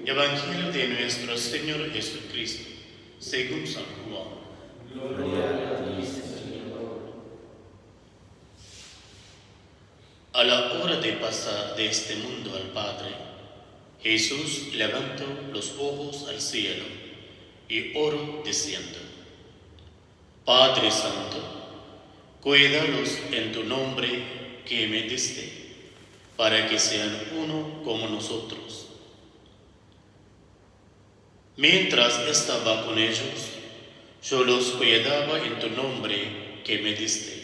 Evangelio de nuestro Señor Jesucristo, según San Juan. Gloria a ti, Señor. A la hora de pasar de este mundo al Padre, Jesús levantó los ojos al cielo y oró diciendo: Padre Santo, cuídalos en tu nombre que me diste, para que sean uno como nosotros. Mientras estaba con ellos, yo los cuidaba en tu nombre que me diste.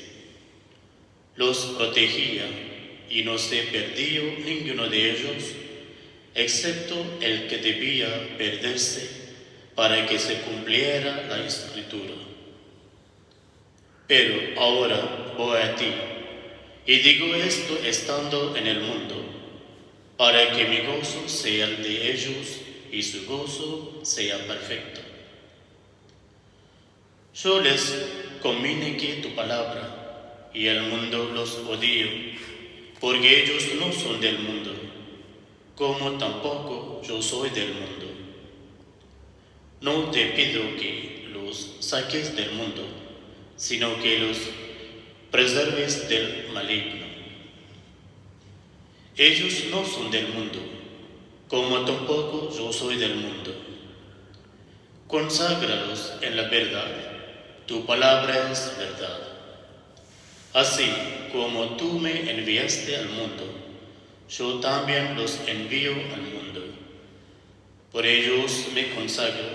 Los protegía y no se perdió ninguno de ellos, excepto el que debía perderse para que se cumpliera la Escritura. Pero ahora voy a ti, y digo esto estando en el mundo, para que mi gozo sea el de ellos y su gozo sea perfecto. Yo les comuniqué tu palabra, y el mundo los odió, porque ellos no son del mundo, como tampoco yo soy del mundo. No te pido que los saques del mundo, sino que los preserves del maligno. Ellos no son del mundo, como tampoco yo soy del mundo. Conságralos en la verdad, tu palabra es verdad. Así como tú me enviaste al mundo, yo también los envío al mundo. Por ellos me consagro,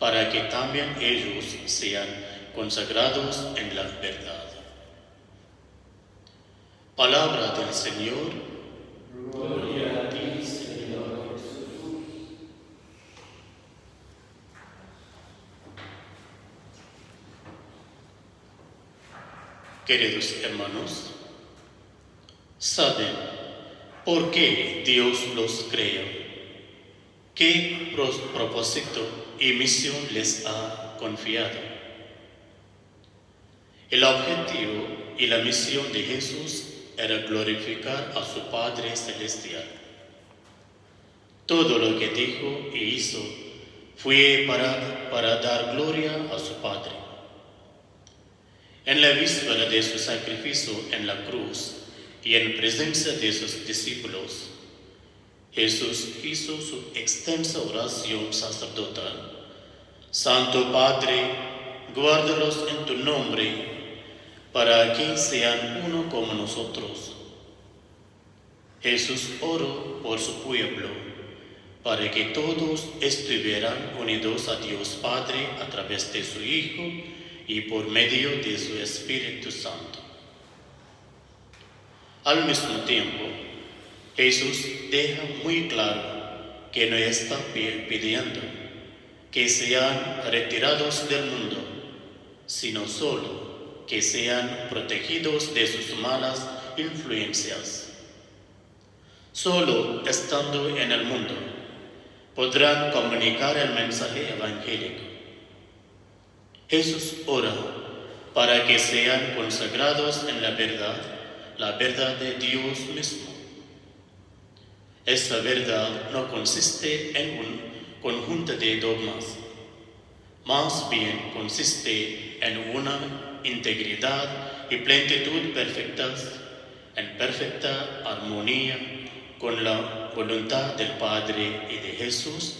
para que también ellos sean consagrados en la verdad. Palabra del Señor. Gloria a ti, Señor Jesús. Queridos hermanos, ¿saben por qué Dios los creó? ¿Qué propósito y misión les ha confiado? El objetivo y la misión de Jesús era glorificar a su Padre Celestial. Todo lo que dijo e hizo fue para dar gloria a su Padre. En la víspera de su sacrificio en la cruz y en presencia de sus discípulos, Jesús hizo su extensa oración sacerdotal. Santo Padre, guárdalos en tu nombre, para que sean uno como nosotros. Jesús oró por su pueblo, para que todos estuvieran unidos a Dios Padre a través de su Hijo y por medio de su Espíritu Santo. Al mismo tiempo, Jesús deja muy claro que no está pidiendo que sean retirados del mundo, sino solo que sean protegidos de sus malas influencias. Solo estando en el mundo podrán comunicar el mensaje evangélico. Jesús ora para que sean consagrados en la verdad de Dios mismo. Esta verdad no consiste en un conjunto de dogmas, más bien consiste en una integridad y plenitud perfectas, en perfecta armonía con la voluntad del Padre y de Jesús,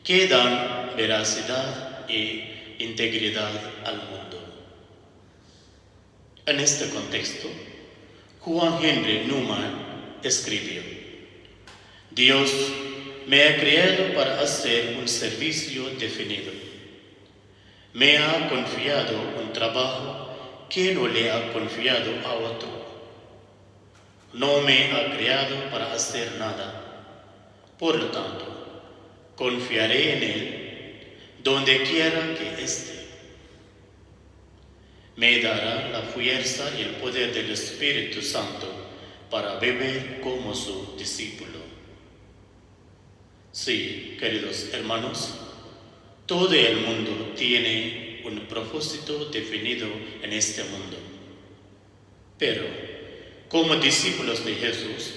que dan veracidad e integridad al mundo. En este contexto, Juan Henry Newman escribió: Dios me ha creado para hacer un servicio definido. Me ha confiado un trabajo que no le ha confiado a otro. No me ha creado para hacer nada. Por lo tanto, confiaré en Él donde quiera que esté. Me dará la fuerza y el poder del Espíritu Santo para vivir como su discípulo. Sí, queridos hermanos, todo el mundo tiene un propósito definido en este mundo. Pero, como discípulos de Jesús,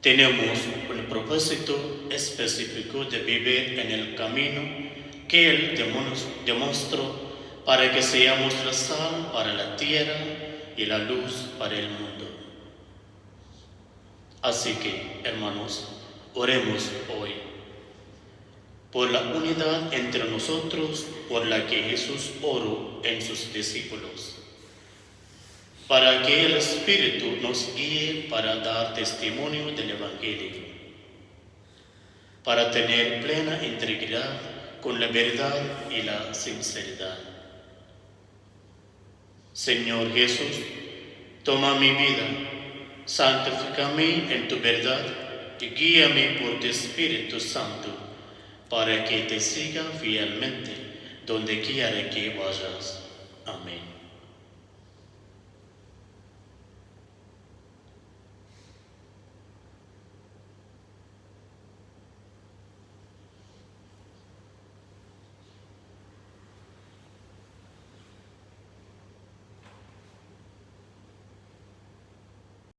Tenemos un propósito específico de vivir en el camino que Él demostró para que seamos la sal para la tierra y la luz para el mundo. Así que, hermanos, oremos hoy por la unidad entre nosotros, por la que Jesús oró en sus discípulos, para que el Espíritu nos guíe para dar testimonio del Evangelio, para tener plena integridad con la verdad y la sinceridad. Señor Jesús, toma mi vida, santifícame en tu verdad y guíame por tu Espíritu Santo, para que te siga fielmente donde quiera que vayas. Amén.